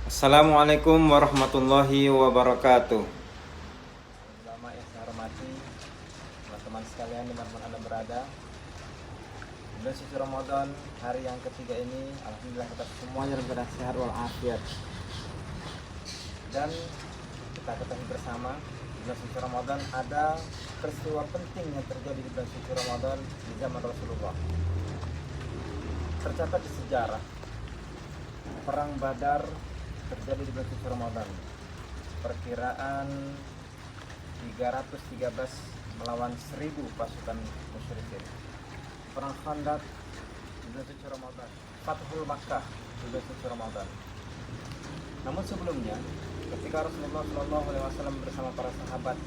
Assalamualaikum warahmatullahi wabarakatuh. Ulama yang saya hormati, teman-teman sekalian dimanapun Anda berada, di bulan suci Ramadan, hari yang ketiga ini, alhamdulillah kita semuanya dalam keadaan sehat walafiat. Dan kita ketahui bersama, di bulan suci Ramadan ada peristiwa penting yang terjadi di bulan suci Ramadan di zaman Rasulullah. Tercatat di sejarah, Perang Badar terjadi di bulan suci Ramadan. Perkiraan 313 melawan 1000 pasukan musyrikin. Perang Khandaq di bulan suci Ramadan. Fathul Makkah di bulan suci Ramadan. Namun sebelumnya, ketika Rasulullah SAW bersama para sahabat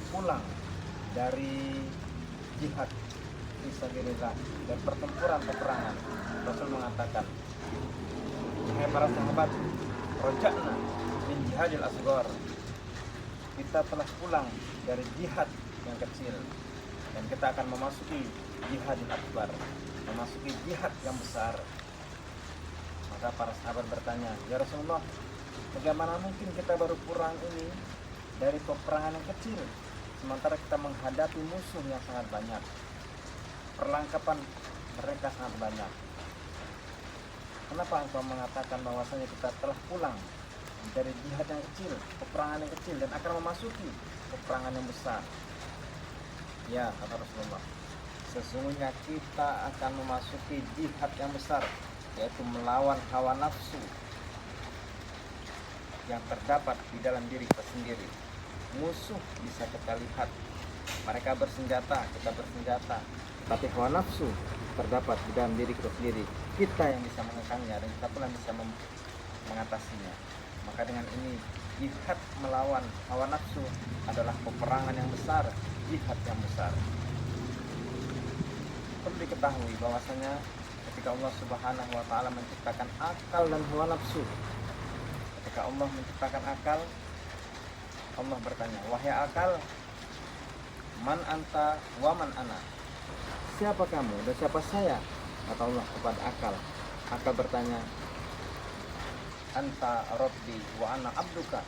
pulang dari jihad fisabilillah dan pertempuran peperangan, Rasul mengatakan, "Hai para sahabat, roja'na min jihadil asghar." Kita telah pulang dari jihad yang kecil dan kita akan memasuki jihadil akbar, memasuki jihad yang besar. Maka para sahabat bertanya, "Ya Rasulullah, bagaimana mungkin kita baru pulang ini dari peperangan yang kecil, sementara kita menghadapi musuh yang sangat banyak, perlengkapan mereka sangat banyak. Kenapa engkau mengatakan bahwasanya kita telah pulang dari jihad yang kecil, peperangan yang kecil, dan akan memasuki peperangan yang besar?" Ya, kata Rasulullah, sesungguhnya kita akan memasuki jihad yang besar, yaitu melawan hawa nafsu yang terdapat di dalam diri kita sendiri. Musuh bisa kita lihat, mereka bersenjata, kita bersenjata, tapi hawa nafsu terdapat di dalam diri kita sendiri. Kita yang bisa mengekangnya dan kita pula bisa mengatasinya. Maka dengan ini, jihad melawan hawa nafsu adalah peperangan yang besar, jihad yang besar. Perlu diketahui bahwasanya ketika Allah Subhanahu wa taala menciptakan akal dan hawa nafsu, ketika Allah menciptakan akal, Allah bertanya, "Wahai akal, man anta wa man ana?" Siapa kamu dan siapa saya? Kata Allah kepada akal. Akal bertanya, "Anta Rabbi wa ana abduka."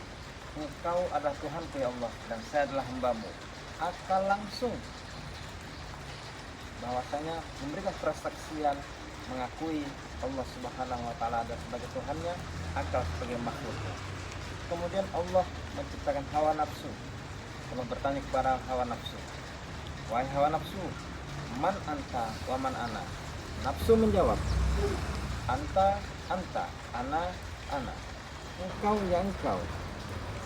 Engkau adalah Tuhanku ya Allah dan saya adalah hambamu. Akal langsung bahwasanya memberikan persaksian, mengakui Allah Subhanahu wa taala adalah sebagai Tuhannya, akal sebagai makhluknya. Kemudian Allah menciptakan hawa nafsu. Allah bertanya kepada hawa nafsu, "Wahai hawa nafsu, man anta wa man ana?" Nafsu menjawab, "Anta, anta, ana, ana." Engkau ya engkau,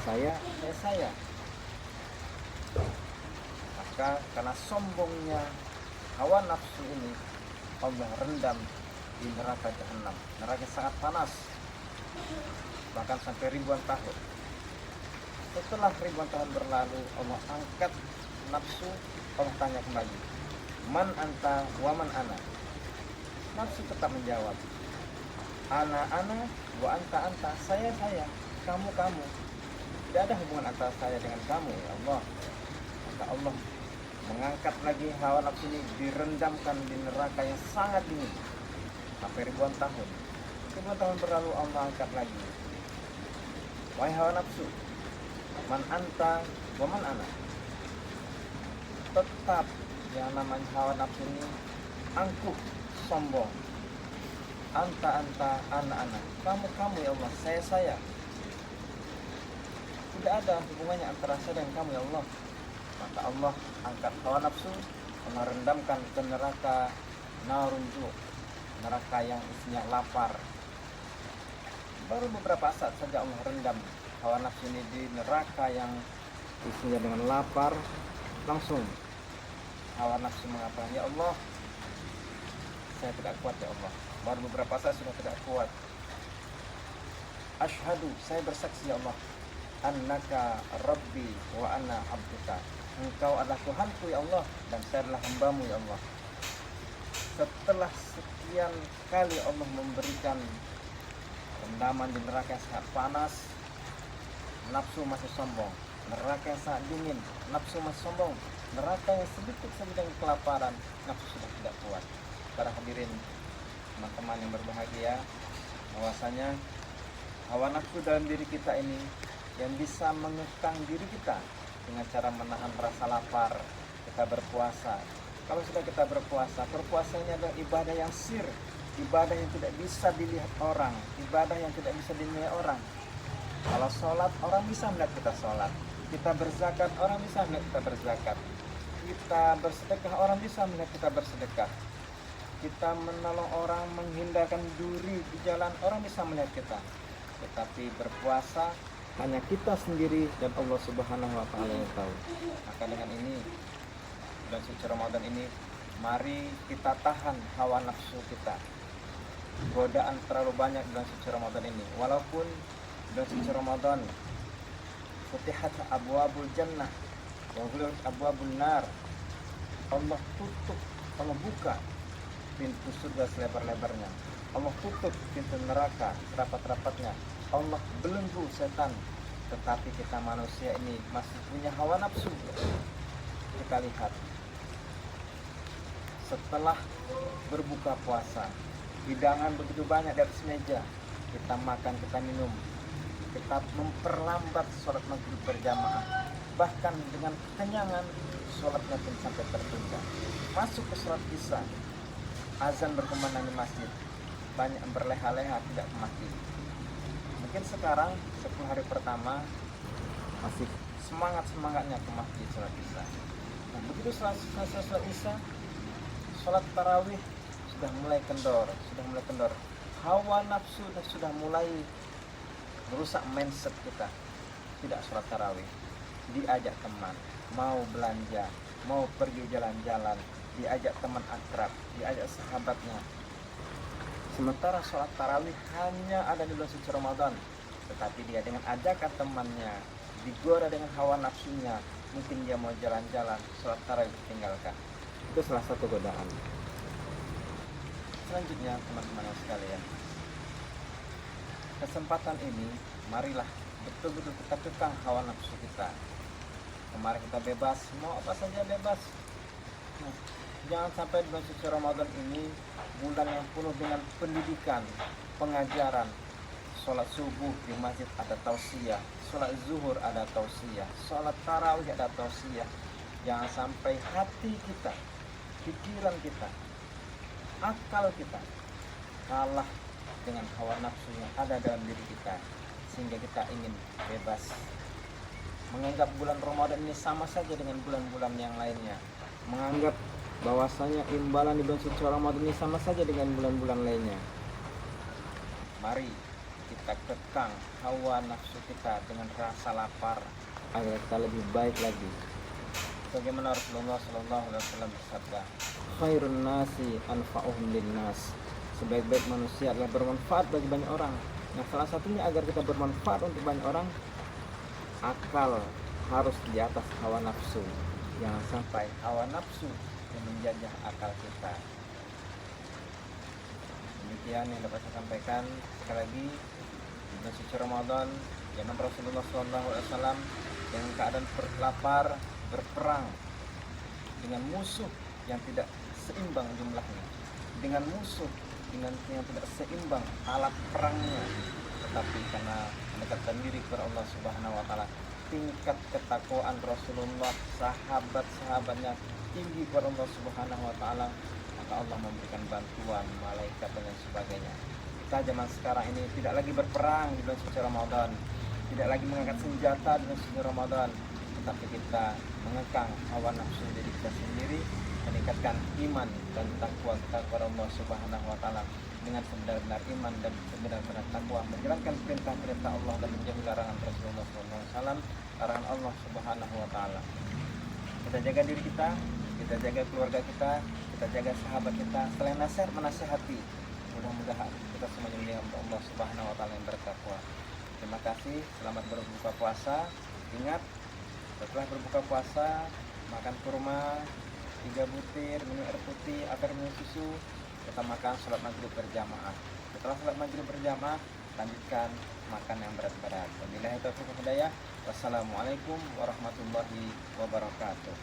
saya ya saya. Maka karena sombongnya hawa nafsu ini, Allah rendam di neraka jahanam. Neraka sangat panas, bahkan sampai ribuan tahun. Setelah ribuan tahun berlalu, Allah angkat nafsu. Allah tanya kembali, "Man anta wa man ana?" Nafsu tetap menjawab, "Ana, ana, wa anta, anta." Saya, kamu, kamu. Tidak ada hubungan antara saya dengan kamu ya Allah. Maka Allah mengangkat lagi hawa nafsu ini, direndamkan di neraka yang sangat dingin sampai ribuan tahun. Ribuan tahun berlalu, Allah angkat lagi, "Wahai hawa nafsu, man anta wa man ana?" Tetap yang namanya hawa nafsu ini angkuh, sombong. "Anta, anta, ana, ana." Kamu, kamu ya Allah, saya. Tidak ada hubungannya antara saya dan kamu ya Allah. Maka Allah angkat hawa nafsu, Allah rendamkan ke neraka narunjuk, neraka yang isinya lapar. Baru beberapa saat saja Allah rendam hawa nafsu ini di neraka yang isinya dengan lapar. Langsung hawa nafsu mengatakan, "Ya Allah, saya tidak kuat ya Allah." Baru beberapa saat sudah tidak kuat. "Asyhadu," saya bersaksi ya Allah, "annaka Rabbi wa ana abduka." Engkau adalah Tuhanku ya Allah dan saya adalah hambamu ya Allah. Setelah sekian kali Allah memberikan rendaman di neraka yang sangat panas, nafsu masih sombong. Neraka yang sangat dingin, nafsu masih sombong. Neraka yang sedikit saja kelaparan, nafsu sudah tidak kuat. Para hadirin, teman-teman yang berbahagia, bahwasanya hawa nafsu dalam diri kita ini yang bisa mengekang diri kita dengan cara menahan rasa lapar. Kita berpuasa. Kalau sudah kita berpuasa, berpuasa ini adalah ibadah yang sir, ibadah yang tidak bisa dilihat orang, ibadah yang tidak bisa dinilai orang. Kalau sholat, orang bisa melihat kita sholat. Kita berzakat, orang bisa melihat kita berzakat. Kita bersedekah, orang bisa melihat kita bersedekah. Kita menolong orang, menghindarkan duri di jalan, orang bisa melihat kita. Tetapi berpuasa hanya kita sendiri dan Allah Subhanahu wa Ta'ala yang tahu. Maka dengan ini, bulan suci Ramadan ini, mari kita tahan hawa nafsu kita. Godaan terlalu banyak bulan suci Ramadan ini. Walaupun bulan suci Ramadan futihat abwabul jannah wa ghulqat abwabun nar. Allah tutup, Allah buka pintu surga selebar-lebarnya. Allah tutup pintu neraka serapat-rapatnya. Allah belenggu setan. Tetapi kita manusia ini masih punya hawa nafsu. Kita lihat, setelah berbuka puasa, hidangan begitu banyak di atas meja, kita makan, kita minum, kita memperlambat sholat maghrib berjamaah, bahkan dengan kekenyangan sholatnya pun sampai tertunda. Masuk ke sholat isya, azan berkumandang di masjid, banyak yang berleha-leha tidak ke masjid. Mungkin sekarang 10 hari pertama masih semangat-semangatnya ke masjid sholat isya. Nah, begitu selesai sholat isya, sholat tarawih sudah mulai kendor. Hawa nafsu sudah mulai merusak mindset kita. Tidak sholat tarawih, diajak teman, mau belanja, mau pergi jalan-jalan, diajak teman akrab, diajak sahabatnya. Sementara sholat tarawih hanya ada di bulan suci Ramadan, tetapi dia dengan ajakan temannya, digoda dengan hawa nafsunya, mungkin dia mau jalan-jalan, sholat tarawih ditinggalkan. Itu salah satu godaan. Selanjutnya teman-teman sekalian, kesempatan ini marilah betul-betul kita kekang hawa nafsu kita. Kemarin kita bebas, mau apa saja bebas. Nah, jangan sampai bulan suci Ramadan ini bulan yang penuh dengan pendidikan, pengajaran. Sholat subuh di masjid ada tausiah, sholat zuhur ada tausiah, sholat tarawih ada tausiah. Jangan sampai hati kita, pikiran kita, akal kita kalah dengan hawa nafsu yang ada dalam diri kita, sehingga kita ingin bebas, menganggap bulan Ramadan ini sama saja dengan bulan-bulan yang lainnya, menganggap bahwasanya imbalan di bulan suci Ramadan ini sama saja dengan bulan-bulan lainnya. Mari kita kekang hawa nafsu kita dengan rasa lapar agar kita lebih baik lagi. Bagaimana Rasulullah SAW bersabda, khairun nasi anfa'uhum linnas. Sebaik-baik manusia adalah bermanfaat bagi banyak orang. Nah, salah satunya agar kita bermanfaat untuk banyak orang, akal harus di atas hawa nafsu. Jangan sampai hawa nafsu yang menjajah akal kita. Demikian yang dapat saya sampaikan. Sekali lagi, di bulan suci Ramadan, zaman Rasulullah SAW dengan keadaan lapar, berperang dengan musuh yang tidak seimbang jumlahnya, dengan musuh yang tidak seimbang alat perangnya, tetapi karena mendekatkan diri kepada Allah Subhanahu wa Ta'ala, tingkat ketakwaan Rasulullah, sahabat-sahabatnya tinggi kepada Allah Subhanahu wa Ta'ala, maka Allah memberikan bantuan malaikat dan lain sebagainya. Kita zaman sekarang ini tidak lagi berperang di bulan suci Ramadan, tidak lagi mengangkat senjata di bulan suci Ramadan, tetapi kita mengekang hawa nafsu diri kita sendiri, meningkatkan iman dan takwa kita kepada Allah Subhanahu wa Ta'ala dengan sebenar-benar iman dan sebenar-benar takwa, menjalankan perintah-perintah Allah dan menjauhi larangan Rasulullah SAW, larangan Allah Subhanahu wa Ta'ala. Kita jaga diri kita jaga keluarga kita jaga sahabat kita, selain nasihat menasihati. Mudah-mudahan kita semua jadi hamba Allah Subhanahu wa Ta'ala yang bertakwa. Terima kasih, selamat berbuka puasa. Ingat, setelah berbuka puasa, makan kurma 3 butir, minum air putih, agar minum susu, kita makan sholat maghrib berjamaah. Setelah sholat maghrib berjamaah, lanjutkan makan yang berat-berat. Wabillahi taufiq wal hidayah. Wassalamualaikum warahmatullahi wabarakatuh.